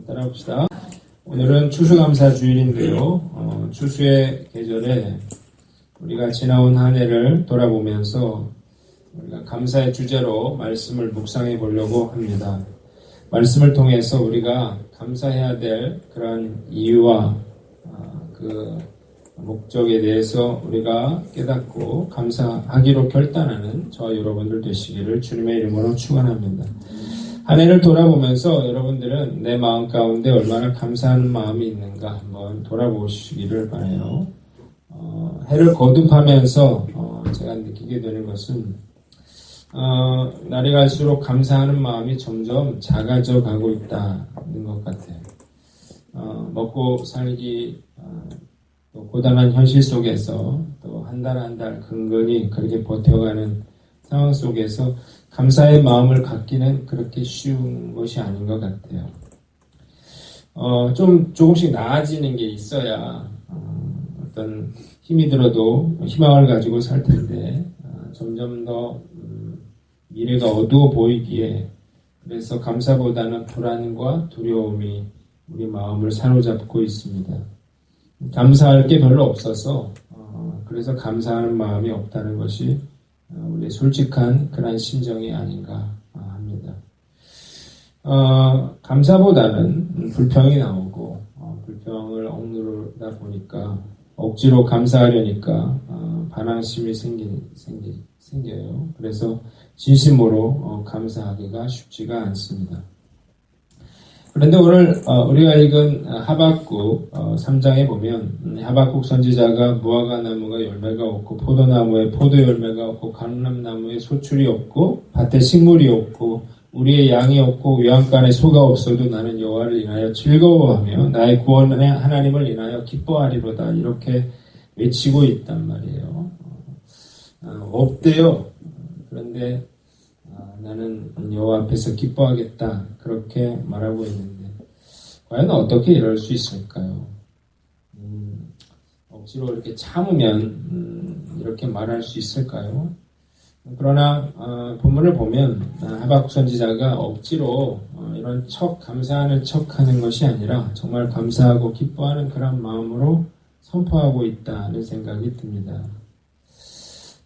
따라봅시다. 오늘은 추수감사 주일인데요. 추수의 계절에 우리가 지나온 한 해를 돌아보면서 우리가 감사의 주제로 말씀을 묵상해 보려고 합니다. 말씀을 통해서 우리가 감사해야 될 그런 이유와 그 목적에 대해서 우리가 깨닫고 감사하기로 결단하는 저와 여러분들 되시기를 주님의 이름으로 축원합니다. 한 해를 돌아보면서 여러분들은 내 마음 가운데 얼마나 감사하는 마음이 있는가 한번 돌아보시기를 바라요. 해를 거듭하면서 제가 느끼게 되는 것은 날이 갈수록 감사하는 마음이 점점 작아져 가고 있다는 것 같아요. 먹고 살기 또 고단한 현실 속에서 또 한 달 한 달 근근히 그렇게 버텨가는 상황 속에서 감사의 마음을 갖기는 그렇게 쉬운 것이 아닌 것 같아요. 조금씩 나아지는 게 있어야 어떤 힘이 들어도 희망을 가지고 살 텐데 점점 더 미래가 어두워 보이기에 그래서 감사보다는 불안과 두려움이 우리 마음을 사로잡고 있습니다. 감사할 게 별로 없어서 그래서 감사하는 마음이 없다는 것이 우리의 솔직한 그런 심정이 아닌가 합니다. 감사보다는 불평이 나오고 불평을 억누르다 보니까 억지로 감사하려니까 반항심이 생겨요. 그래서 진심으로 감사하기가 쉽지가 않습니다. 그런데 오늘 우리가 읽은 하박국 3장에 보면 하박국 선지자가 무화과 나무가 열매가 없고 포도나무에 포도 열매가 없고 감람나무에 소출이 없고 밭에 식물이 없고 우리의 양이 없고 외양간에 소가 없어도 나는 여호와를 인하여 즐거워하며 나의 구원의 하나님을 인하여 기뻐하리로다 이렇게 외치고 있단 말이에요. 없대요. 그런데 나는 여호와 앞에서 기뻐하겠다 그렇게 말하고 있는데 과연 어떻게 이럴 수 있을까요? 억지로 이렇게 참으면 이렇게 말할 수 있을까요? 그러나 본문을 보면 하박국 선지자가 억지로 이런 감사하는 척하는 것이 아니라 정말 감사하고 기뻐하는 그런 마음으로 선포하고 있다는 생각이 듭니다.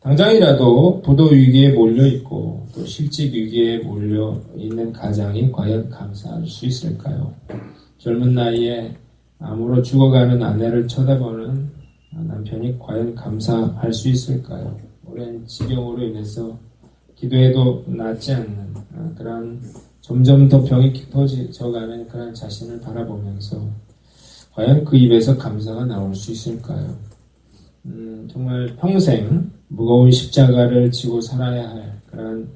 당장이라도 부도 위기에 몰려있고 또 실직 위기에 몰려있는 가장이 과연 감사할 수 있을까요? 젊은 나이에 암으로 죽어가는 아내를 쳐다보는 남편이 과연 감사할 수 있을까요? 오랜 지병으로 인해서 기도해도 낫지 않는 그런 점점 더 병이 깊어져가는 그런 자신을 바라보면서 과연 그 입에서 감사가 나올 수 있을까요? 정말 평생 무거운 십자가를 지고 살아야 할 그런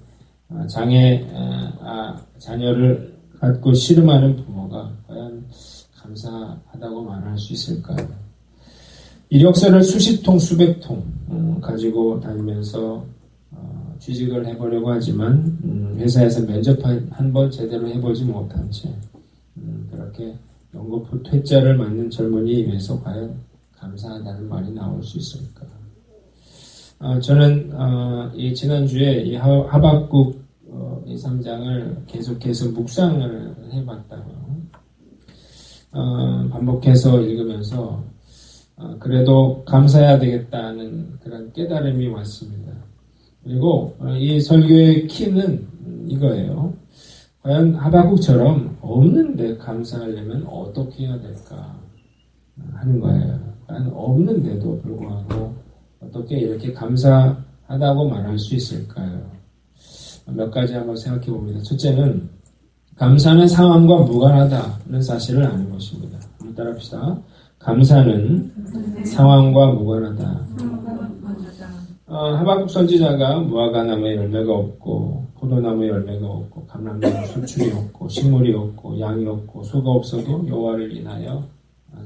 자녀를 갖고 씨름하는 부모가 과연 감사하다고 말할 수 있을까요? 이력서를 수십 통, 수백 통 가지고 다니면서 취직을 해보려고 하지만 회사에서 면접 한 번 제대로 해보지 못한 채 그렇게 연거푸 퇴짜를 맞는 젊은이 입에서 과연 감사하다는 말이 나올 수 있을까? 저는 이 지난주에 이 하박국 이 3장을 계속해서 묵상을 해봤다고요. 반복해서 읽으면서 그래도 감사해야 되겠다는 그런 깨달음이 왔습니다. 그리고 이 설교의 키는 이거예요. 과연 하박국처럼 없는데 감사하려면 어떻게 해야 될까 하는 거예요. 과연 없는데도 불구하고 어떻게 이렇게 감사하다고 말할 수 있을까요? 몇 가지 한번 생각해 봅니다. 첫째는 감사는 상황과 무관하다는 사실을 아는 것입니다. 한번 따라합시다. 감사는 상황과 무관하다. 하박국 선지자가 무화과 나무에 열매가 없고 포도나무에 열매가 없고 감람나무에 소출이 없고 식물이 없고 양이 없고 소가 없어도 여호와를 인하여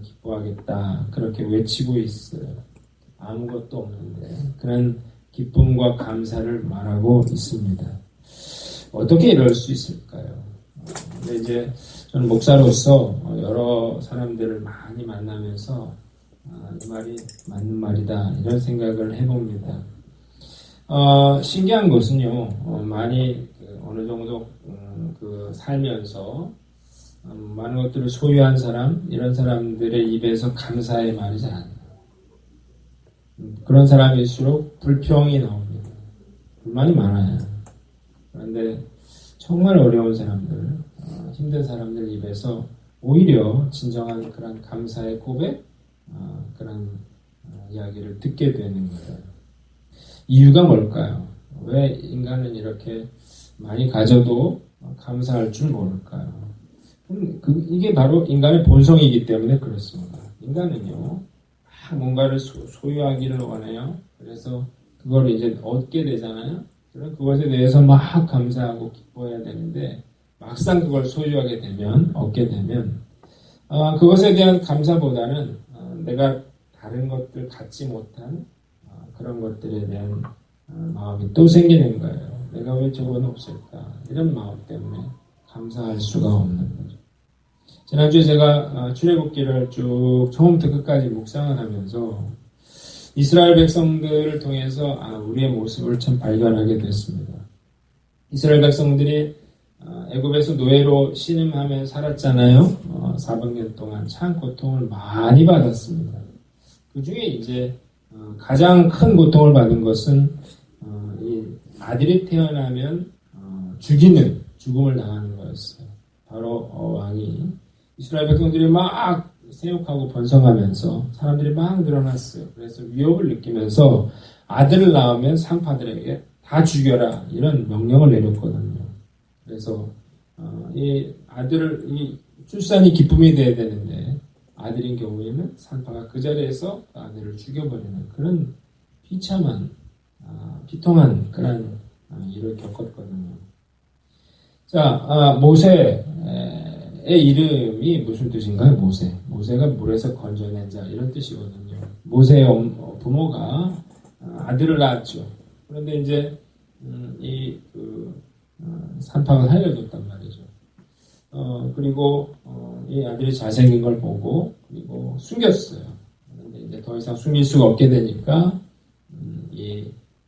기뻐하겠다 그렇게 외치고 있어요. 아무것도 없는데 그런 기쁨과 감사를 말하고 있습니다. 어떻게 이럴 수 있을까요? 근데 이제 저는 목사로서 여러 사람들을 많이 만나면서 이 말이 맞는 말이다 이런 생각을 해봅니다. 신기한 것은요, 많이 어느 정도 살면서 많은 것들을 소유한 사람, 이런 사람들의 입에서 감사의 말이 잘 안 나요. 그런 사람일수록 불평이 나옵니다. 불만이 많아요. 그런데 정말 어려운 사람들, 힘든 사람들 입에서 오히려 진정한 그런 감사의 고백, 그런 이야기를 듣게 되는 거예요. 이유가 뭘까요? 왜 인간은 이렇게 많이 가져도 감사할 줄 모를까요? 이게 바로 인간의 본성이기 때문에 그렇습니다. 인간은요, 뭔가를 소유하기를 원해요. 그래서 그걸 이제 얻게 되잖아요. 그럼 그것에 대해서 막 감사하고 기뻐해야 되는데, 막상 그걸 소유하게 되면, 얻게 되면, 그것에 대한 감사보다는 내가 다른 것들 갖지 못한 그런 것들에 대한 마음이 또 생기는 거예요. 내가 왜 저건 없을까? 이런 마음 때문에 감사할 수가 없는 거죠. 지난주에 제가 출애굽기를 쭉 처음부터 끝까지 묵상을 하면서 이스라엘 백성들을 통해서 우리의 모습을 참 발견하게 됐습니다. 이스라엘 백성들이 애굽에서 노예로 신음하며 살았잖아요. 400년 동안 참 고통을 많이 받았습니다. 그 중에 이제 가장 큰 고통을 받은 것은 이 아들이 태어나면 죽음을 당하는 거였어요. 바로 왕이 이스라엘 백성들이 막 세욕하고 번성하면서 사람들이 막 늘어났어요. 그래서 위협을 느끼면서 아들을 낳으면 상파들에게 다 죽여라 이런 명령을 내렸거든요. 그래서 이 출산이 기쁨이 돼야 되는데 아들인 경우에는 상파가 그 자리에서 아들을 죽여버리는 그런 비통한 그런 일을 겪었거든요. 자, 모세의 이름이 무슨 뜻인가요? 모세가 물에서 건져낸 자 이런 뜻이거든요. 모세의 부모가 아들을 낳았죠. 그런데 이제 산파가 살려줬단 말이죠. 그리고 이 아들이 잘생긴 걸 보고 그리고 숨겼어요. 그런데 이제 더 이상 숨길 수가 없게 되니까 이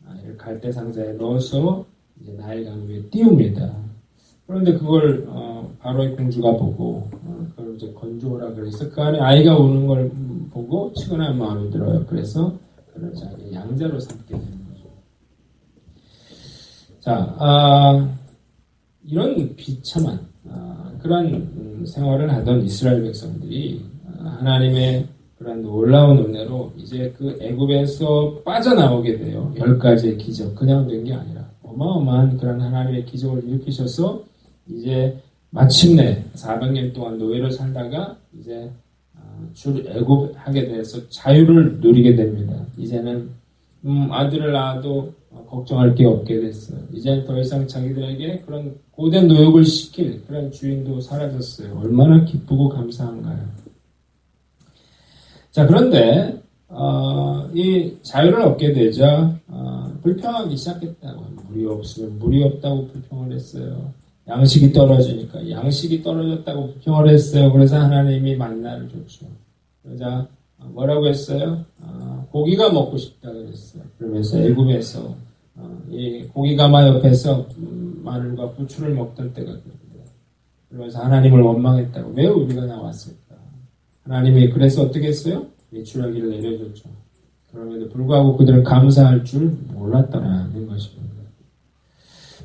아이를 갈대 상자에 넣어서 이제 나일강 위에 띄웁니다. 그런데 그걸 바로의 공주가 보고 그걸 이제 건져오라 그래서 그 안에 아이가 우는 걸 보고 측은한 마음이 들어요. 그래서 그를 자기 양자로 삼게 되는 거죠. 자, 이런 비참한 그런 생활을 하던 이스라엘 백성들이 하나님의 그런 놀라운 은혜로 이제 그 애굽에서 빠져나오게 돼요. 10가지의 기적. 그냥 된 게 아니라 어마어마한 그런 하나님의 기적을 일으키셔서 이제 마침내 400년 동안 노예로 살다가 이제 애굽하게 돼서 자유를 누리게 됩니다. 이제는 아들을 낳아도 걱정할 게 없게 됐어요. 이제는 더 이상 자기들에게 그런 고된 노역을 시킬 그런 주인도 사라졌어요. 얼마나 기쁘고 감사한가요? 자, 그런데 이 자유를 얻게 되자 불평하기 시작했다고. 물이 없으면 물이 없다고 불평을 했어요. 양식이 떨어지니까 양식이 떨어졌다고 불평을 했어요. 그래서 하나님이 만나를 줬죠. 그러자 뭐라고 했어요? 고기가 먹고 싶다 그랬어요. 그러면서 애굽에서 이 고기가마 옆에서 마늘과 부추를 먹던 때가 그럽니다. 그러면서 하나님을 원망했다고. 왜 우리가 나왔을까? 하나님이 그래서 어떻게 했어요? 메추라기를 내려줬죠. 그럼에도 불구하고 그들은 감사할 줄 몰랐다는 것입니다.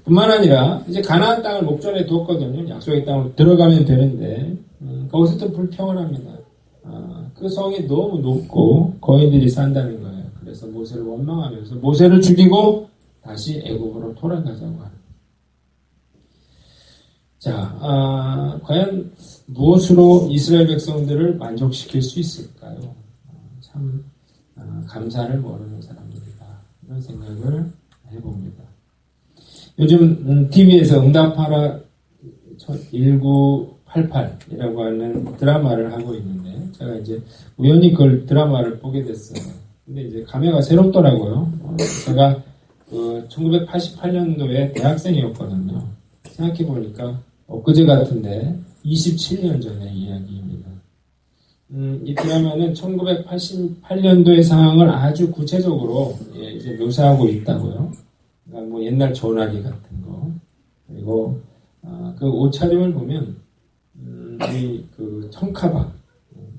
뿐만 아니라 이제 가나안 땅을 목전에 두었거든요. 약속의 땅으로 들어가면 되는데 거기서 또 불평을 합니다. 그 성이 너무 높고 거인들이 산다는 거예요. 그래서 모세를 원망하면서 모세를 죽이고 다시 애굽으로 돌아가자고 합니다. 자, 과연 무엇으로 이스라엘 백성들을 만족시킬 수 있을까요? 참 감사를 모르는 사람들이다. 이런 생각을 해봅니다. 요즘 TV에서 응답하라 1988이라고 하는 드라마를 하고 있는데 제가 이제 우연히 그걸 드라마를 보게 됐어요. 근데 이제 감회가 새롭더라고요. 제가 1988년도에 대학생이었거든요. 생각해보니까 엊그제 같은데 27년 전의 이야기입니다. 이 드라마는 1988년도의 상황을 아주 구체적으로 이제 묘사하고 있다고요. 그러니까 뭐 옛날 전화기 같은 거. 그리고 그 옷차림을 보면 이 그 청카바,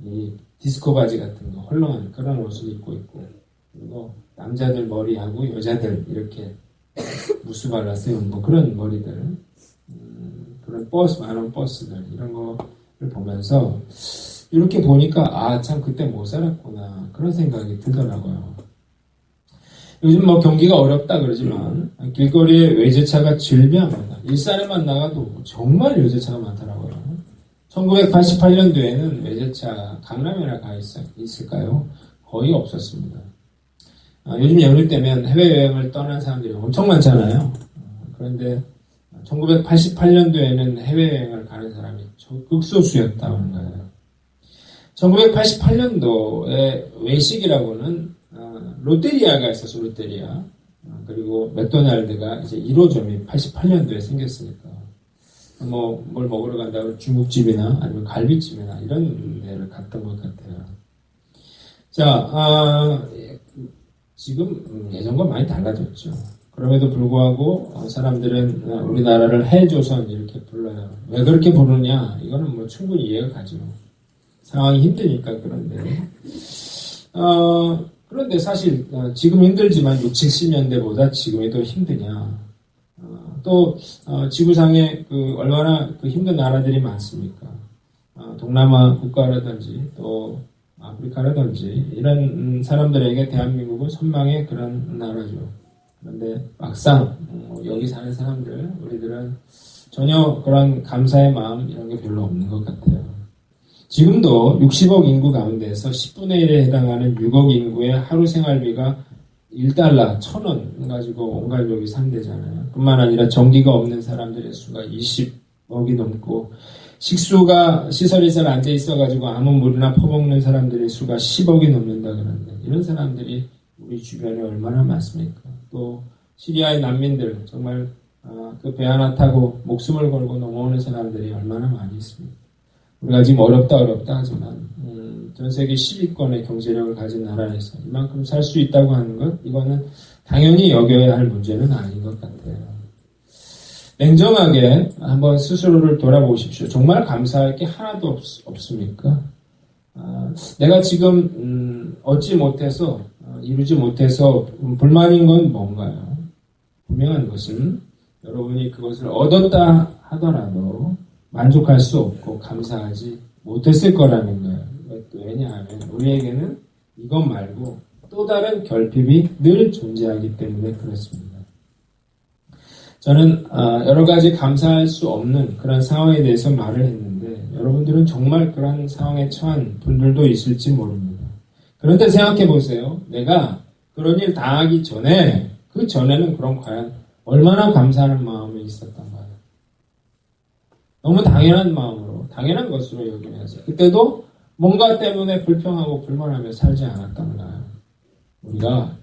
이 디스코 바지 같은 거 헐렁한 그런 옷을 입고 있고, 그리고 남자들 머리하고 여자들 이렇게 무스 발라서 뭐 그런 머리들, 그런 버스, 많은 버스들 이런 거를 보면서 이렇게 보니까 아 참 그때 못 살았구나 그런 생각이 들더라고요. 요즘 뭐 경기가 어렵다 그러지만 길거리에 외제차가 즐비합니다. 일산에만 나가도 정말 외제차가 많더라고요. 1988년도에는 외제차 강남에나 가 있을까요? 거의 없었습니다. 요즘 연휴 때면 해외여행을 떠난 사람들이 엄청 많잖아요. 그런데 1988년도에는 해외여행을 가는 사람이 극소수였다는 거예요. 1988년도에 외식이라고는 롯데리아가 있어서 롯데리아, 그리고 맥도날드가 이제 1호점이 88년도에 생겼으니까 뭘 먹으러 간다고 중국집이나 아니면 갈비집이나 이런 데를 갔던 것 같아요. 자, 지금 예전과 많이 달라졌죠. 그럼에도 불구하고 사람들은 우리나라를 해조선 이렇게 불러요. 왜 그렇게 부르냐? 이거는 뭐 충분히 이해가 가죠. 상황이 힘드니까. 그런데 사실 지금 힘들지만 60, 70년대보다 지금이 더 힘드냐? 또 지구상에 얼마나 힘든 나라들이 많습니까? 동남아 국가라든지 또 아프리카라든지 이런 사람들에게 대한민국은 선망의 그런 나라죠. 그런데 막상 여기 사는 사람들, 우리들은 전혀 그런 감사의 마음 이런 게 별로 없는 것 같아요. 지금도 60억 인구 가운데서 10분의 1에 해당하는 6억 인구의 하루 생활비가 $1, 1,000원 가지고 온 가족이 산대잖아요. 뿐만 아니라 전기가 없는 사람들의 수가 20억이 넘고, 식수가 시설이 잘 안 돼 있어가지고 아무 물이나 퍼먹는 사람들의 수가 10억이 넘는다 그러는데, 이런 사람들이 우리 주변에 얼마나 많습니까? 또 시리아의 난민들, 정말 그 배 하나 타고 목숨을 걸고 넘어오는 사람들이 얼마나 많이 있습니까? 우리가 지금 어렵다 하지만 전 세계 10위권의 경제력을 가진 나라에서 이만큼 살 수 있다고 하는 것, 이거는 당연히 여겨야 할 문제는 아닌 것 같아요. 냉정하게 한번 스스로를 돌아보십시오. 정말 감사할 게 하나도 없습니까? 내가 지금 얻지 못해서, 이루지 못해서 불만인 건 뭔가요? 분명한 것은 여러분이 그것을 얻었다 하더라도 만족할 수 없고 감사하지 못했을 거라는 거예요. 왜냐하면 우리에게는 이것 말고 또 다른 결핍이 늘 존재하기 때문에 그렇습니다. 저는 여러 가지 감사할 수 없는 그런 상황에 대해서 말을 했는데 여러분들은 정말 그런 상황에 처한 분들도 있을지 모릅니다. 그런데 생각해 보세요. 내가 그런 일 당하기 전에, 그 전에는 그럼 과연 얼마나 감사하는 마음이 있었던 거예요. 너무 당연한 마음으로, 당연한 것으로 여기면서 그때도 뭔가 때문에 불평하고 불만하며 살지 않았던가요? 우리가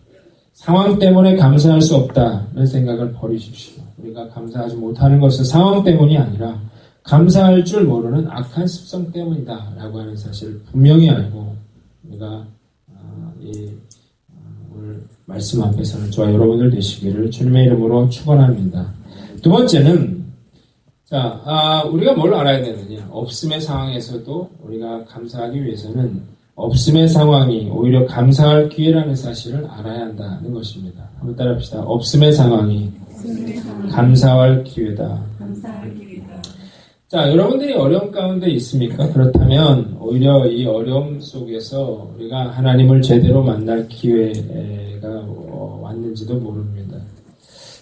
상황 때문에 감사할 수 없다는 생각을 버리십시오. 우리가 감사하지 못하는 것은 상황 때문이 아니라 감사할 줄 모르는 악한 습성 때문이다 라고 하는 사실을 분명히 알고 우리가 오늘 말씀 앞에서는 저와 여러분들 되시기를 주님의 이름으로 축원합니다. 두 번째는 우리가 뭘 알아야 되느냐? 없음의 상황에서도 우리가 감사하기 위해서는 없음의 상황이 오히려 감사할 기회라는 사실을 알아야 한다는 것입니다. 한번 따라합시다. 없음의 상황이 감사할 기회다. 자, 여러분들이 어려움 가운데 있습니까? 그렇다면 오히려 이 어려움 속에서 우리가 하나님을 제대로 만날 기회가 왔는지도 모릅니다.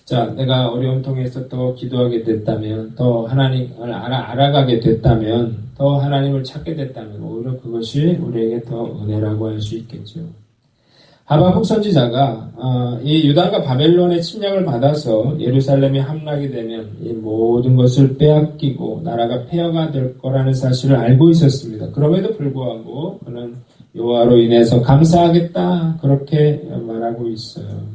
자, 내가 어려움 통해서 더 기도하게 됐다면, 더 하나님을 알아가게 됐다면, 더 하나님을 찾게 됐다면 오히려 그것이 우리에게 더 은혜라고 할 수 있겠죠. 하박국 선지자가 이 유다가 바벨론의 침략을 받아서 예루살렘이 함락이 되면 이 모든 것을 빼앗기고 나라가 폐허가 될 거라는 사실을 알고 있었습니다. 그럼에도 불구하고 그는 여호와로 인해서 감사하겠다 그렇게 말하고 있어요.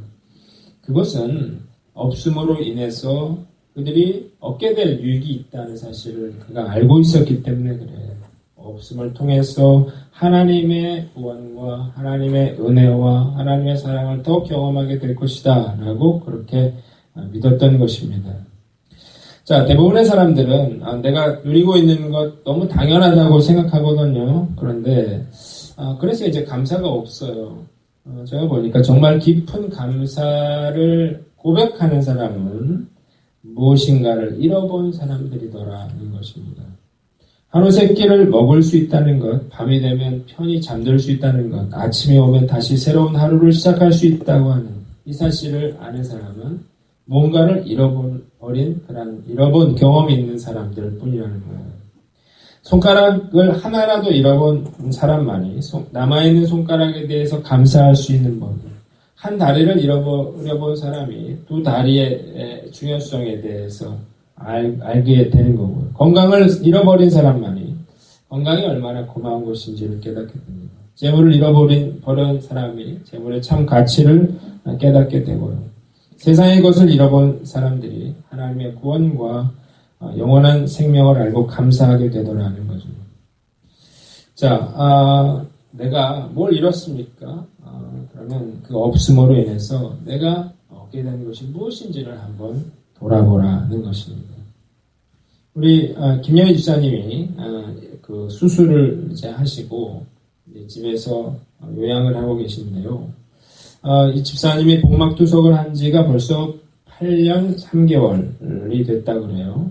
그것은 없음으로 인해서 그들이 얻게 될 유익이 있다는 사실을 그가 알고 있었기 때문에 그래요. 없음을 통해서 하나님의 구원과 하나님의 은혜와 하나님의 사랑을 더 경험하게 될 것이다 라고 그렇게 믿었던 것입니다. 자, 대부분의 사람들은 내가 누리고 있는 것 너무 당연하다고 생각하거든요. 그런데 그래서 이제 감사가 없어요. 제가 보니까 정말 깊은 감사를 고백하는 사람은 무엇인가를 잃어본 사람들이더라는 것입니다. 하루 세 끼를 먹을 수 있다는 것, 밤이 되면 편히 잠들 수 있다는 것, 아침이 오면 다시 새로운 하루를 시작할 수 있다고 하는 이 사실을 아는 사람은 뭔가를 잃어본 경험이 있는 사람들 뿐이라는 거예요. 손가락을 하나라도 잃어본 사람만이 남아있는 손가락에 대해서 감사할 수 있는 법. 한 다리를 잃어본 사람이 두 다리의 중요성에 대해서 알게 되는 거고요. 건강을 잃어버린 사람만이 건강이 얼마나 고마운 것인지를 깨닫게 됩니다. 재물을 잃어버린 사람이 재물의 참 가치를 깨닫게 되고요. 세상의 것을 잃어본 사람들이 하나님의 구원과 영원한 생명을 알고 감사하게 되더라는 거죠. 자, 내가 뭘 잃었습니까? 그러면 그 없음으로 인해서 내가 얻게 된 것이 무엇인지를 한번 돌아보라는 것입니다. 우리 김영희 집사님이 그 수술을 이제 하시고 이제 집에서 요양을 하고 계신데요. 이 집사님이 복막투석을 한 지가 벌써 8년 3개월이 됐다 그래요.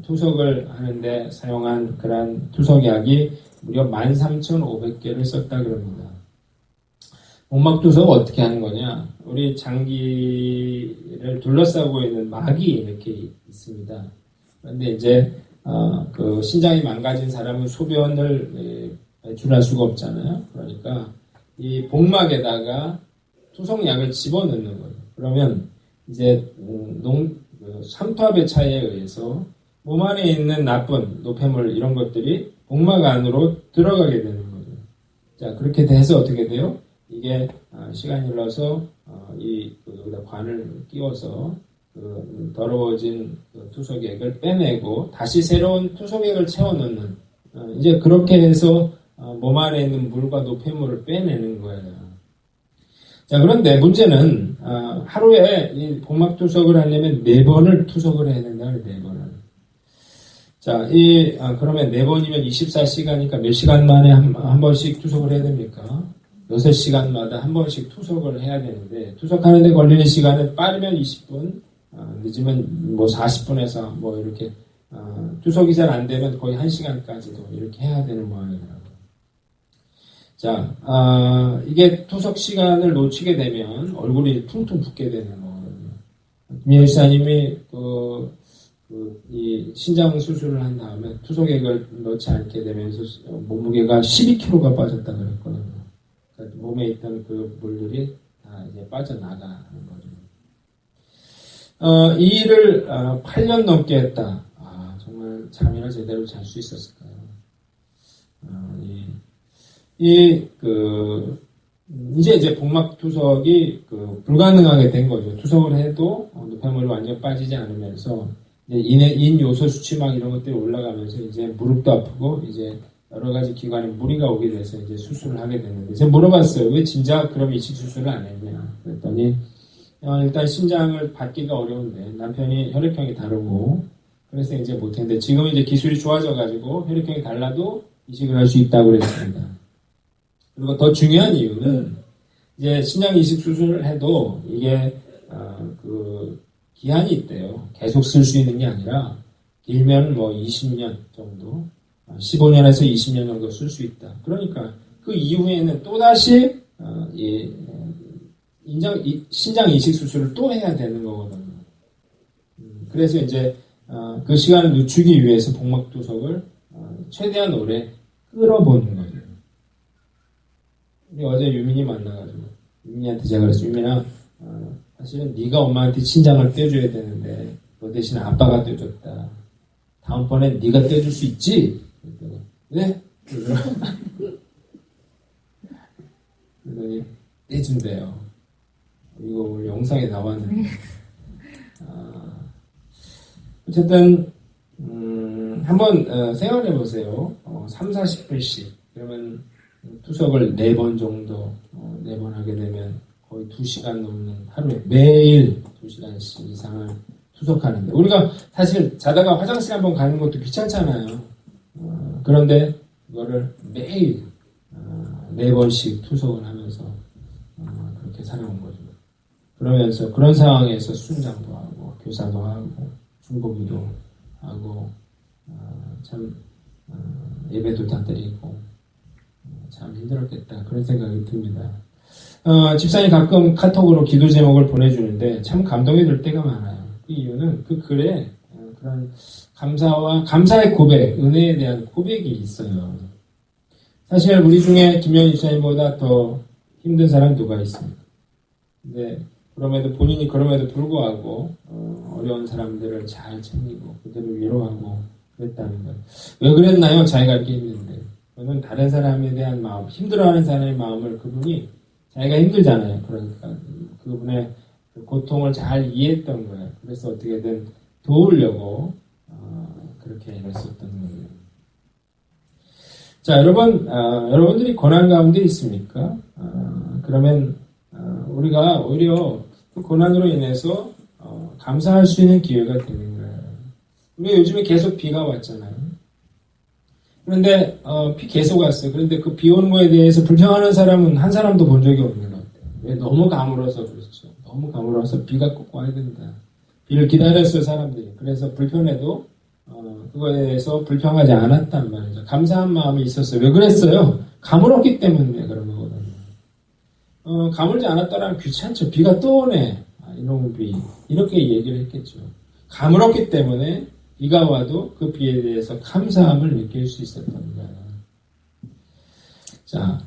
투석을 하는데 사용한 그런 투석약이 무려 13,500개를 썼다 그럽니다. 복막투석 어떻게 하는 거냐? 우리 장기를 둘러싸고 있는 막이 이렇게 있습니다. 그런데 이제 그 신장이 망가진 사람은 소변을 배출할 수가 없잖아요. 그러니까 이 복막에다가 투석약을 집어넣는 거예요. 그러면 이제 삼투압의 차이에 의해서 몸 안에 있는 나쁜 노폐물 이런 것들이 복막 안으로 들어가게 되는 거죠. 자, 그렇게 돼서 어떻게 돼요? 이게 시간이 흘러서 여기다 관을 끼워서 그 더러워진 그 투석액을 빼내고 다시 새로운 투석액을 채워넣는 이제 그렇게 해서 몸 안에 있는 물과 노폐물을 빼내는 거예요. 자, 그런데 문제는 하루에 이 복막투석을 하려면 4번을 투석을 해야 된다는 4번을. 자, 그러면 4번이면 24시간이니까 몇 시간 만에 한 번씩 투석을 해야 됩니까? 6시간마다 한 번씩 투석을 해야 되는데, 투석하는데 걸리는 시간은 빠르면 20분, 늦으면 뭐 40분에서 뭐 이렇게, 투석이 잘 안 되면 거의 1시간까지도 이렇게 해야 되는 모양이더라고요. 자, 이게 투석 시간을 놓치게 되면 얼굴이 퉁퉁 붓게 되는 거거든요. 김영희 사님이 이 신장 수술을 한 다음에 투석액을 넣지 않게 되면서 몸무게가 12kg가 빠졌다 그랬거든요. 그러니까 몸에 있던 그 물들이 다 이제 빠져나가는 거죠. 이 일을 8년 넘게 했다. 정말 잠이나 제대로 잘 수 있었을까요? 이제 복막 투석이 불가능하게 된 거죠. 투석을 해도 노폐물이 완전 빠지지 않으면서 이제 인 요소 수치 막 이런 것들이 올라가면서 이제 무릎도 아프고 이제 여러 가지 기관에 무리가 오게 돼서 이제 수술을 하게 됐는데 제가 물어봤어요. 왜 진작 그럼 이식 수술을 안 했냐? 그랬더니 일단 심장을 받기가 어려운데 남편이 혈액형이 다르고 그래서 이제 못했는데 지금 이제 기술이 좋아져가지고 혈액형이 달라도 이식을 할 수 있다고 그랬습니다. 그리고 더 중요한 이유는 이제 신장 이식 수술을 해도 이게 기한이 있대요. 계속 쓸 수 있는 게 아니라 길면 뭐 20년 정도, 15년에서 20년 정도 쓸 수 있다. 그러니까 그 이후에는 또 다시 신장 이식 수술을 또 해야 되는 거거든요. 그래서 이제 그 시간을 늦추기 위해서 복막투석을 최대한 오래 끌어보는 거죠. 우리 어제 유민이 만나가지고 유민이한테 제가 그랬어요. 유민아, 사실은 네가 엄마한테 신장을 떼줘야 되는데 너 대신 아빠가 떼줬다. 다음번엔 네가 떼줄 수 있지? 그랬더니 네? 그러더니 떼준대요. 이거 오늘 영상에 나왔는데 어쨌든 한번 생각해 보세요. 3-40분씩 그러면 투석을 4번 정도 4번 하게 되면 거의 2시간 넘는 하루에 매일 2시간씩 이상을 투석하는데 우리가 사실 자다가 화장실 한번 가는 것도 귀찮잖아요. 그런데 그거를 매일 4번씩 투석을 하면서 그렇게 살아온 거죠. 그러면서 그런 상황에서 순장도 하고 교사도 하고 중보기도 하고 참 예배도 다 드리고 참 힘들었겠다 그런 생각이 듭니다. 집사님 가끔 카톡으로 기도 제목을 보내주는데 참 감동이 될 때가 많아요. 그 이유는 그 글에 그런 감사의 고백, 은혜에 대한 고백이 있어요. 사실 우리 중에 김영희 집사님보다 더 힘든 사람 누가 있습니까? 근데 본인이 불구하고 어려운 사람들을 잘 챙기고 그들을 위로하고 그랬다는 거예요. 왜 그랬나요? 자기가 이렇게 힘든데. 그는 다른 사람에 대한 마음, 힘들어하는 사람의 마음을 그분이 자기가 힘들잖아요. 그러니까 그분의 그 고통을 잘 이해했던 거예요. 그래서 어떻게든 도우려고 그렇게 일했었던 거예요. 자, 여러분들이 고난 가운데 있습니까? 그러면 우리가 오히려 그 고난으로 인해서 감사할 수 있는 기회가 되는 거예요. 우리가 요즘에 계속 비가 왔잖아요. 그런데 비 계속 왔어요. 그런데 그 비 오는 거에 대해서 불평하는 사람은 한 사람도 본 적이 없는 것 같아요. 왜? 너무 가물어서 그렇죠. 너무 가물어서 비가 꼭 와야 된다. 비를 기다렸어요, 사람들이. 그래서 불편해도 그거에 대해서 불평하지 않았단 말이죠. 감사한 마음이 있었어요. 왜 그랬어요? 가물었기 때문에 그런 거거든요. 가물지 않았더라면 귀찮죠. 비가 또 오네. 이놈의 비. 이렇게 얘기를 했겠죠. 가물었기 때문에 비가 와도 그 비에 대해서 감사함을 느낄 수 있었던 거예요. 자,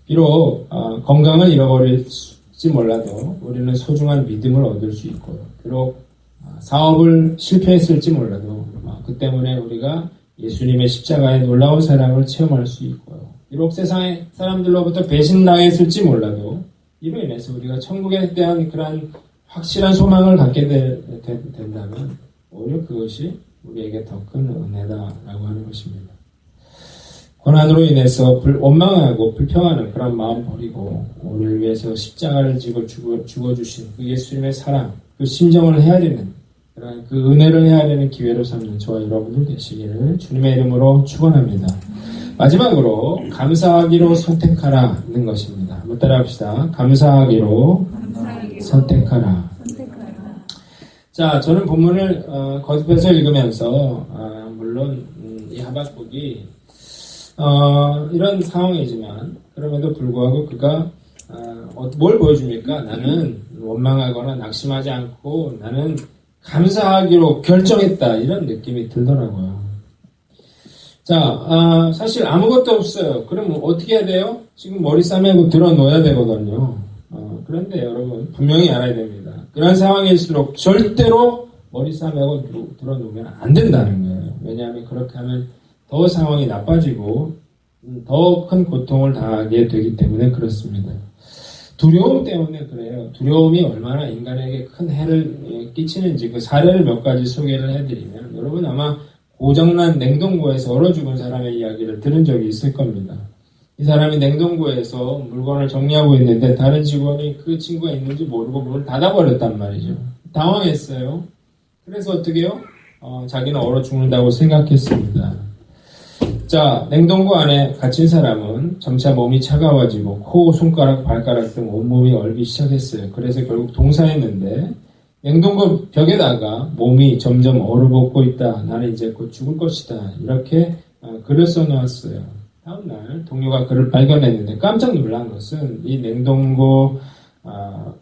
비록 건강을 잃어버릴지 몰라도 우리는 소중한 믿음을 얻을 수 있고요. 비록 사업을 실패했을지 몰라도 그 때문에 우리가 예수님의 십자가의 놀라운 사랑을 체험할 수 있고요. 비록 세상의 사람들로부터 배신당했을지 몰라도 이로 인해서 우리가 천국에 대한 그런 확실한 소망을 갖게 된다면 오히려 그것이 우리에게 더 큰 은혜다라고 하는 것입니다. 고난으로 인해서 원망하고 불평하는 그런 마음 버리고 우리를 위해서 십자가를 지고 죽어주신 그 예수님의 사랑, 그 심정을 헤아리는 그런 그 은혜를 헤아리는 기회로 삼는 저와 여러분들 되시기를 주님의 이름으로 축원합니다. 마지막으로 감사하기로 선택하라는 것입니다. 한번 따라합시다. 감사하기로 선택하라. 자, 저는 본문을 거듭해서 읽으면서 물론 이 하박국이 이런 상황이지만 그럼에도 불구하고 그가 뭘 보여줍니까? 나는 원망하거나 낙심하지 않고 나는 감사하기로 결정했다 이런 느낌이 들더라고요. 자, 사실 아무것도 없어요. 그럼 어떻게 해야 돼요? 지금 머리 싸매고 들어놓아야 되거든요. 그런데 여러분 분명히 알아야 됩니다. 그런 상황일수록 절대로 머리 싸매고 들어놓으면 안 된다는 거예요. 왜냐하면 그렇게 하면 더 상황이 나빠지고 더 큰 고통을 당하게 되기 때문에 그렇습니다. 두려움 때문에 그래요. 두려움이 얼마나 인간에게 큰 해를 끼치는지 그 사례를 몇 가지 소개를 해드리면 여러분 아마 고장난 냉동고에서 얼어 죽은 사람의 이야기를 들은 적이 있을 겁니다. 이 사람이 냉동고에서 물건을 정리하고 있는데 다른 직원이 그 친구가 있는지 모르고 문을 닫아버렸단 말이죠. 당황했어요. 그래서 어떻게 해요? 자기는 얼어 죽는다고 생각했습니다. 자, 냉동고 안에 갇힌 사람은 점차 몸이 차가워지고 코, 손가락, 발가락 등 온몸이 얼기 시작했어요. 그래서 결국 동사했는데 냉동고 벽에다가 몸이 점점 얼어붙고 있다. 나는 이제 곧 죽을 것이다. 이렇게 글을 써놓았어요. 다음날 동료가 그를 발견했는데 깜짝 놀란 것은 이 냉동고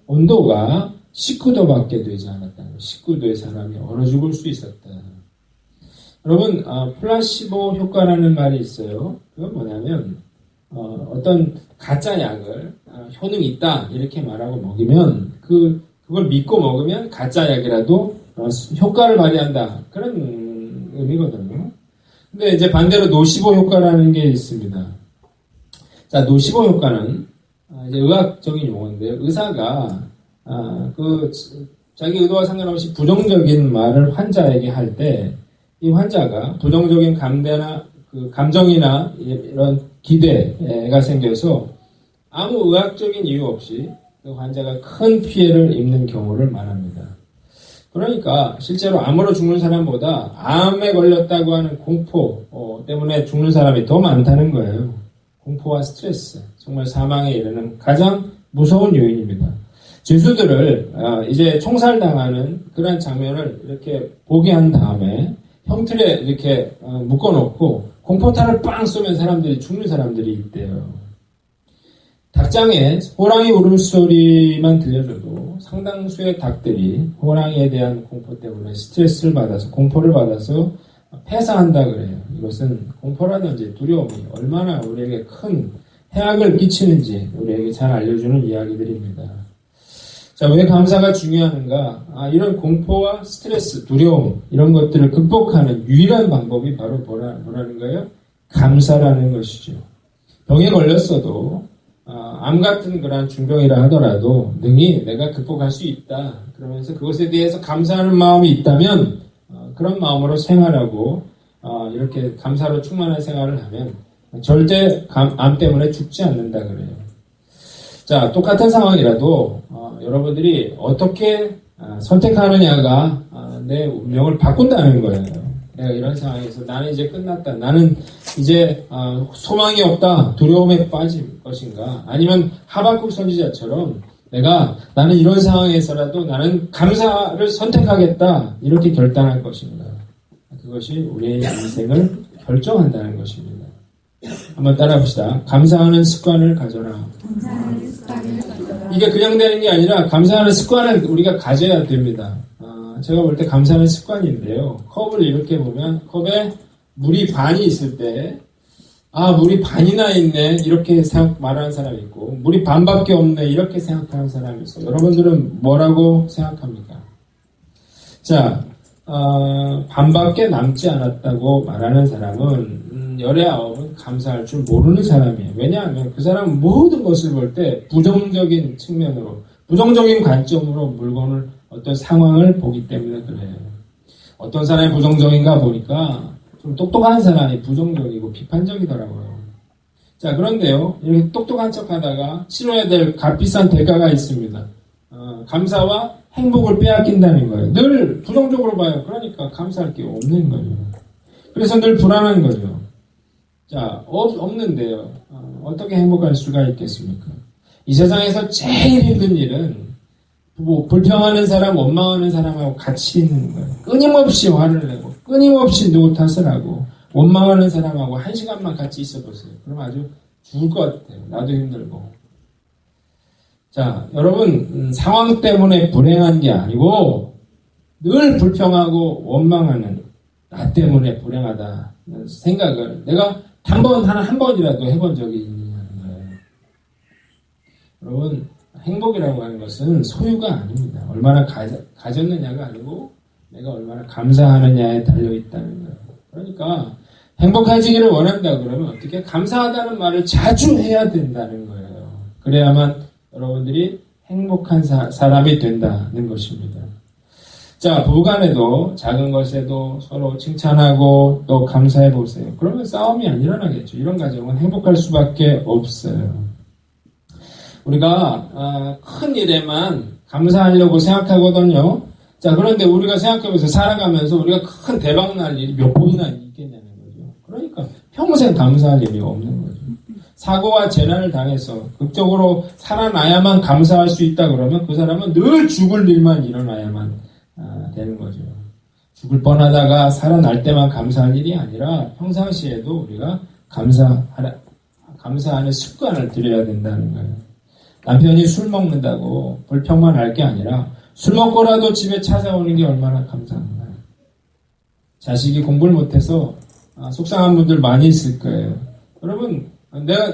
온도가 19도밖에 되지 않았다는 거예요. 19도의 사람이 얼어 죽을 수 있었다. 여러분 플라시보 효과라는 말이 있어요. 그건 뭐냐면 어떤 가짜 약을 효능이 있다 이렇게 말하고 먹이면 그걸 믿고 먹으면 가짜 약이라도 효과를 발휘한다 그런 의미거든요. 근데 이제 반대로 노시보 효과라는 게 있습니다. 자, 노시보 효과는 이제 의학적인 용어인데요. 의사가 자기 의도와 상관없이 부정적인 말을 환자에게 할 때 이 환자가 부정적인 감정이나 이런 기대가 생겨서 아무 의학적인 이유 없이 그 환자가 큰 피해를 입는 경우를 말합니다. 그러니까 실제로 암으로 죽는 사람보다 암에 걸렸다고 하는 공포 때문에 죽는 사람이 더 많다는 거예요. 공포와 스트레스, 정말 사망에 이르는 가장 무서운 요인입니다. 죄수들을 이제 총살당하는 그런 장면을 이렇게 보게 한 다음에 형틀에 이렇게 묶어놓고 공포탄을 빵 쏘면 사람들이 죽는 사람들이 있대요. 닭장에 호랑이 울음소리만 들려줘도 상당수의 닭들이 호랑이에 대한 공포 때문에 스트레스를 받아서 공포를 받아서 폐사한다 그래요. 이것은 공포라든지 두려움이 얼마나 우리에게 큰 해악을 끼치는지 우리에게 잘 알려주는 이야기들입니다. 자, 왜 감사가 중요한가? 이런 공포와 스트레스, 두려움 이런 것들을 극복하는 유일한 방법이 바로 뭐라는 거예요? 감사라는 것이죠. 병에 걸렸어도 암 같은 그런 중병이라 하더라도 능히 내가 극복할 수 있다. 그러면서 그것에 대해서 감사하는 마음이 있다면 그런 마음으로 생활하고 이렇게 감사로 충만한 생활을 하면 절대 암 때문에 죽지 않는다 그래요. 자, 똑같은 상황이라도 여러분들이 어떻게 선택하느냐가 내 운명을 바꾼다는 거예요. 내가 이런 상황에서 나는 이제 끝났다. 나는 이제 소망이 없다. 두려움에 빠질 것인가. 아니면 하박국 선지자처럼 나는 이런 상황에서라도 나는 감사를 선택하겠다. 이렇게 결단할 것인가. 그것이 우리의 인생을 결정한다는 것입니다. 한번 따라합시다. 감사하는 습관을 가져라. 이게 그냥 되는 게 아니라 감사하는 습관을 우리가 가져야 됩니다. 제가 볼 때 감사하는 습관인데요. 컵을 이렇게 보면 컵에 물이 반이 있을 때 물이 반이나 있네 이렇게 말하는 사람이 있고 물이 반밖에 없네 이렇게 생각하는 사람이 있어요. 여러분들은 뭐라고 생각합니까? 자, 반밖에 남지 않았다고 말하는 사람은 열의 아홉은 감사할 줄 모르는 사람이에요. 왜냐하면 그 사람은 모든 것을 볼 때 부정적인 측면으로 부정적인 관점으로 물건을 어떤 상황을 보기 때문에 그래요. 어떤 사람이 부정적인가 보니까 좀 똑똑한 사람이 부정적이고 비판적이더라고요. 자, 그런데요, 이렇게 똑똑한 척 하다가 치러야 될 값비싼 대가가 있습니다. 감사와 행복을 빼앗긴다는 거예요. 늘 부정적으로 봐요. 그러니까 감사할 게 없는 거죠. 그래서 늘 불안한 거죠. 자, 없는데요. 어떻게 행복할 수가 있겠습니까? 이 세상에서 제일 힘든 일은 불평하는 사람, 원망하는 사람하고 같이 있는 거예요. 끊임없이 화를 내고, 끊임없이 누구 탓을 하고, 원망하는 사람하고 1시간만 같이 있어 보세요. 그럼 아주 죽을 것 같아요. 나도 힘들고. 자, 여러분, 상황 때문에 불행한 게 아니고, 늘 불평하고 원망하는 나 때문에 불행하다 생각을 내가 한 번이라도 해본 적이 있느냐는 거예요. 여러분, 행복이라고 하는 것은 소유가 아닙니다. 얼마나 가졌느냐가 아니고 내가 얼마나 감사하느냐에 달려있다는 거예요. 그러니까 행복해지기를 원한다 그러면 어떻게 감사하다는 말을 자주 해야 된다는 거예요. 그래야만 여러분들이 행복한 사람이 된다는 것입니다. 자, 부부간에도 작은 것에도 서로 칭찬하고 또 감사해 보세요. 그러면 싸움이 안 일어나겠죠. 이런 가정은 행복할 수밖에 없어요. 우리가 큰 일에만 감사하려고 생각하거든요. 자, 그런데 우리가 생각해보세요. 살아가면서 우리가 큰 대박 날 일이 몇 번이나 있겠냐는 거죠. 그러니까 평생 감사할 일이 없는 거죠. 사고와 재난을 당해서 극적으로 살아나야만 감사할 수 있다 그러면 그 사람은 늘 죽을 일만 일어나야만 되는 거죠. 죽을 뻔하다가 살아날 때만 감사할 일이 아니라 평상시에도 우리가 감사하는 습관을 들여야 된다는 거예요. 남편이 술 먹는다고 불평만 할 게 아니라 술 먹고라도 집에 찾아오는 게 얼마나 감사한가요? 자식이 공부를 못해서 속상한 분들 많이 있을 거예요. 여러분,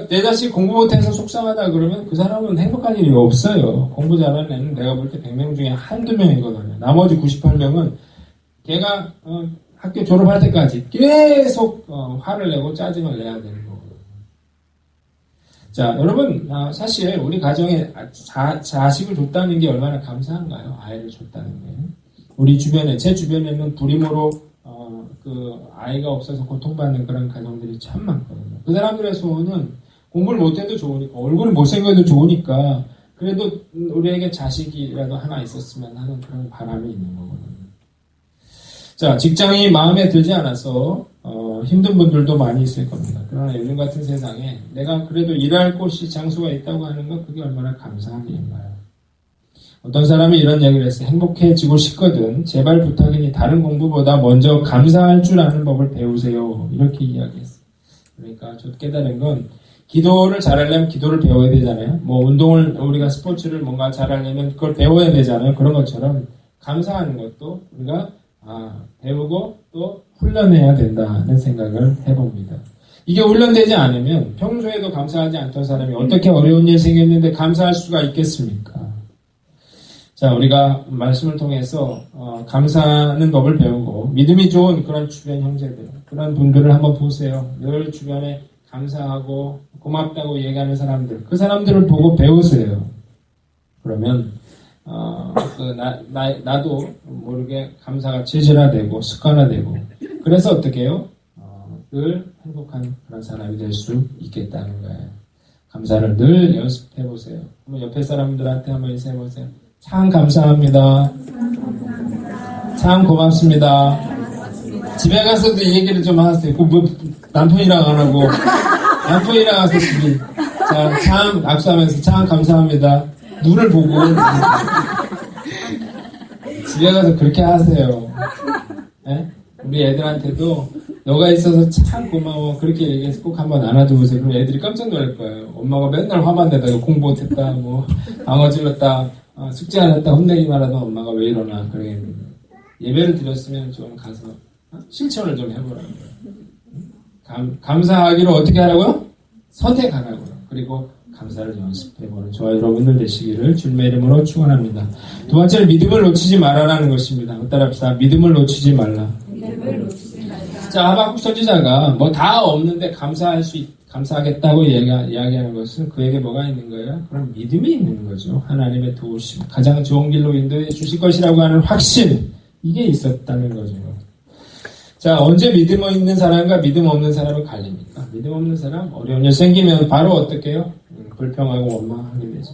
내 자식 공부 못해서 속상하다 그러면 그 사람은 행복한 일이 없어요. 공부 잘하는 애는 내가 볼 때 100명 중에 한두 명이거든요. 나머지 98명은 걔가 학교 졸업할 때까지 계속 화를 내고 짜증을 내야 되는 거거든요. 자, 여러분, 사실 우리 가정에 자식을 줬다는 게 얼마나 감사한가요? 아이를 줬다는 게. 우리 주변에, 제 주변에는 불임으로 아이가 없어서 고통받는 그런 가정들이 참 많거든요. 그 사람들의 소원은 공부를 못해도 좋으니까, 얼굴이 못생겨도 좋으니까 그래도 우리에게 자식이라도 하나 있었으면 하는 그런 바람이 있는 거거든요. 자, 직장이 마음에 들지 않아서 힘든 분들도 많이 있을 겁니다. 그러나 요즘 같은 세상에 내가 그래도 일할 곳이 장소가 있다고 하는 건 그게 얼마나 감사한 일인가요? 어떤 사람이 이런 얘기를 했어요. 행복해지고 싶거든. 제발 부탁이니 다른 공부보다 먼저 감사할 줄 아는 법을 배우세요. 이렇게 이야기했어요. 그러니까 저 깨달은 건 기도를 잘하려면 기도를 배워야 되잖아요. 뭐 운동을 우리가 스포츠를 뭔가 잘하려면 그걸 배워야 되잖아요. 그런 것처럼 감사하는 것도 우리가 배우고 또 훈련해야 된다는 생각을 해봅니다. 이게 훈련되지 않으면 평소에도 감사하지 않던 사람이 어떻게 어려운 일 생겼는데 감사할 수가 있겠습니까? 자, 우리가 말씀을 통해서 감사하는 법을 배우고 믿음이 좋은 그런 주변 형제들, 그런 분들을 한번 보세요. 늘 주변에 감사하고 고맙다고 얘기하는 사람들, 그 사람들을 보고 배우세요. 그러면 나도 모르게 감사가 체질화되고 습관화되고 그래서 어떻게 해요? 늘 행복한 그런 사람이 될 수 있겠다는 거예요. 감사를 늘 연습해보세요. 한번 옆에 사람들한테 한번 인사해보세요. 참 감사합니다. 참 고맙습니다. 집에 가서도 이 얘기를 좀 하세요. 남편이랑 안 하고 남편이랑 가서 자, 참 악수하면서 참 감사합니다. 눈을 보고 집에 가서 그렇게 하세요. 네? 우리 애들한테도 너가 있어서 참 고마워 그렇게 얘기해서 꼭 한번 안아줘보세요. 그럼 애들이 깜짝 놀랄 거예요. 엄마가 맨날 화만 내다가 공부 못했다 뭐 방어 질렀다 숙제 안 했다 혼내기만 하던 엄마가 왜 이러나 그러겠는데 예배를 드렸으면 좀 가서 실천을 좀 해보라고요. 감사하기로 어떻게 하라고요? 선택하라고요. 그리고 감사를 연습해보는 저와 여러분들 되시기를 주님의 이름으로 축원합니다. 두 번째는 믿음을 놓치지 말아라는 것입니다. 따라합시다. 믿음을 놓치지 말라. 자, 하박국 선지자가 뭐 다 없는데 감사하겠다고 이야기하는 것은 그에게 뭐가 있는 거예요? 그런 믿음이 있는 거죠. 하나님의 도우심, 가장 좋은 길로 인도해 주실 것이라고 하는 확신, 이게 있었다는 거죠. 자, 언제 믿음 있는 사람과 믿음 없는 사람이 갈립니까? 믿음 없는 사람, 어려운 일 생기면 바로 어떻게 해요? 불평하고 원망하게 되죠.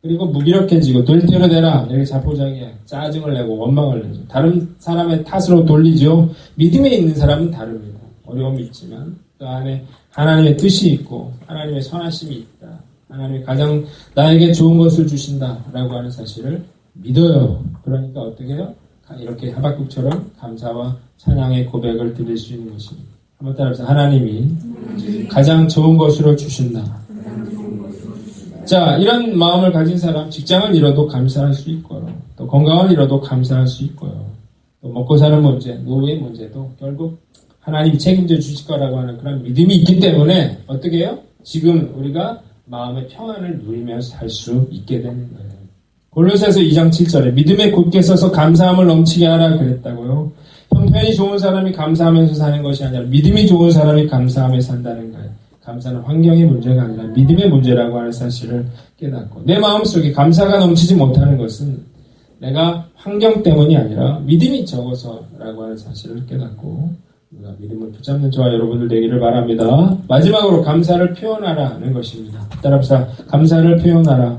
그리고 무기력해지고 될 대로 되라 이렇게 자포자기해 짜증을 내고 원망을 내죠. 다른 사람의 탓으로 돌리죠. 믿음에 있는 사람은 다릅니다. 어려움이 있지만 그 안에 하나님의 뜻이 있고 하나님의 선하심이 있다. 하나님이 가장 나에게 좋은 것을 주신다라고 하는 사실을 믿어요. 그러니까 어떻게 해요? 이렇게 하박국처럼 감사와 찬양의 고백을 드릴 수 있는 것입니다. 한번 따라합시다. 하나님이 가장 좋은 것으로 주신다. 자, 이런 마음을 가진 사람, 직장을 잃어도 감사할 수 있고요. 또 건강을 잃어도 감사할 수 있고요. 또 먹고 사는 문제, 노후의 문제도 결국 하나님이 책임져 주실 거라고 하는 그런 믿음이 있기 때문에 어떻게 해요? 지금 우리가 마음의 평안을 누리면서 살 수 있게 되는 거예요. 골로새서 2장 7절에 믿음에 굳게 서서 감사함을 넘치게 하라 그랬다고요. 형편이 좋은 사람이 감사하면서 사는 것이 아니라 믿음이 좋은 사람이 감사하며 산다는 거예요. 감사는 환경의 문제가 아니라 믿음의 문제라고 하는 사실을 깨닫고 내 마음속에 감사가 넘치지 못하는 것은 내가 환경 때문이 아니라 믿음이 적어서라고 하는 사실을 깨닫고 우리가 믿음을 붙잡는 저와 여러분들 되기를 바랍니다. 마지막으로 감사를 표현하라는 것입니다. 따라합시다. 감사를 표현하라.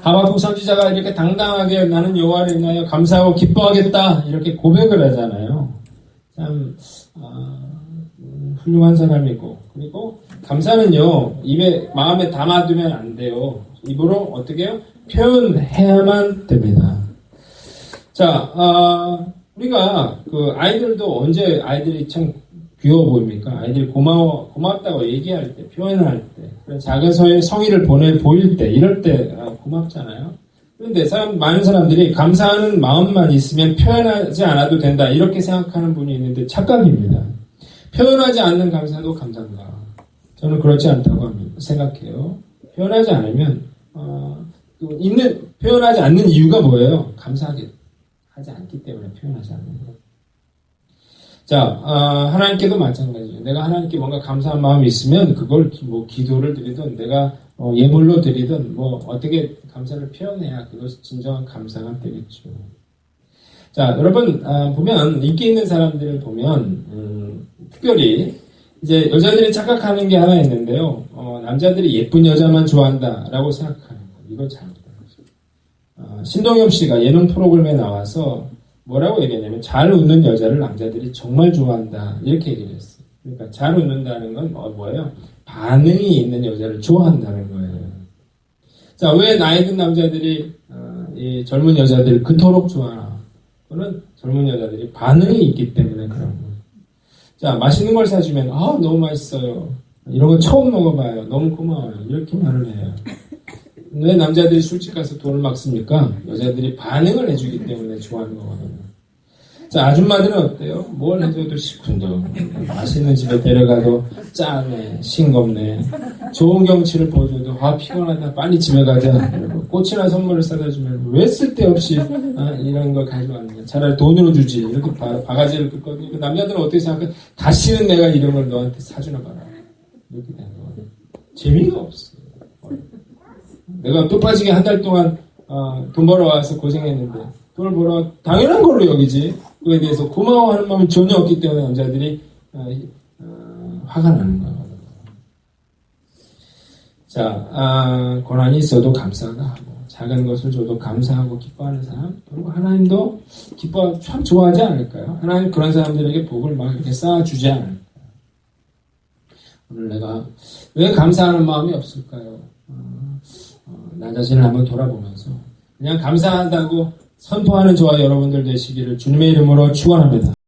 하박국 선지자가 이렇게 당당하게 나는 여호와를 인하여 감사하고 기뻐하겠다 이렇게 고백을 하잖아요. 참 훌륭한 사람이고 그리고 감사는요 입에 마음에 담아두면 안 돼요. 입으로 어떻게 해요? 표현해야만 됩니다. 자, 우리가 그 아이들도 언제 아이들이 참 귀여워 보입니까? 아이들이 고맙다고 얘기할 때, 표현을 할 때, 그런 작은 성의를 보일 때, 이럴 때 고맙잖아요. 그런데 많은 사람들이 감사하는 마음만 있으면 표현하지 않아도 된다 이렇게 생각하는 분이 있는데 착각입니다. 표현하지 않는 감사도 감사인가? 저는 그렇지 않다고 생각해요. 표현하지 않으면 표현하지 않는 이유가 뭐예요? 감사하지 않기 때문에 표현하지 않는 거예요. 자, 하나님께도 마찬가지예요. 내가 하나님께 뭔가 감사한 마음이 있으면 그걸 뭐 기도를 드리든 내가 예물로 드리든 뭐 어떻게 감사를 표현해야 그것이 진정한 감사가 되겠죠. 자, 여러분 보면 인기 있는 사람들을 보면 특별히 이제 여자들이 착각하는 게 하나 있는데요. 남자들이 예쁜 여자만 좋아한다라고 생각하는 거예요. 이거 잘못된 거죠. 신동엽 씨가 예능 프로그램에 나와서 뭐라고 얘기했냐면 잘 웃는 여자를 남자들이 정말 좋아한다 이렇게 얘기를 했어요. 그러니까 잘 웃는다는 건 뭐예요? 반응이 있는 여자를 좋아한다는 거예요. 자, 왜 나이 든 남자들이 이 젊은 여자들을 그토록 좋아하나? 그거는 젊은 여자들이 반응이 있기 때문에 그런 거예요. 자, 맛있는 걸 사주면 너무 맛있어요. 이런 거 처음 먹어봐요. 너무 고마워요. 이렇게 말을 해요. 왜 남자들이 술집 가서 돈을 막 씁니까? 여자들이 반응을 해주기 때문에 좋아하는 거거든요. 자, 아줌마들은 어때요? 뭘 해줘도 시큰둥. 맛있는 집에 데려가도 짜네, 싱겁네. 좋은 경치를 보여줘도 피곤하다, 빨리 집에 가자. 꽃이나 선물을 사다 주면 왜 쓸데없이 이런 걸 가져왔냐. 차라리 돈으로 주지. 이렇게 바가지를 긁거든요. 그 남자들은 어떻게 생각해? 다시는 내가 이런 걸 너한테 사주나 봐라. 이렇게 되는 거예요. 재미가 없어요. 내가 또 빠지게 한 달 동안 돈 벌어와서 고생했는데 돈을 벌어 당연한 걸로 여기지. 그에 대해서 고마워하는 마음이 전혀 없기 때문에 남자들이 화가 나는 거예요. 자, 고난이 있어도 감사가 하고 작은 것을 줘도 감사하고 기뻐하는 사람, 그리고 하나님도 참 좋아하지 않을까요? 하나님 그런 사람들에게 복을 막 이렇게 쌓아주지 않을까요? 오늘 내가 왜 감사하는 마음이 없을까요? 나 자신을 한번 돌아보면서 그냥 감사하다고 선포하는 저와 여러분들 되시기를 주님의 이름으로 축원합니다.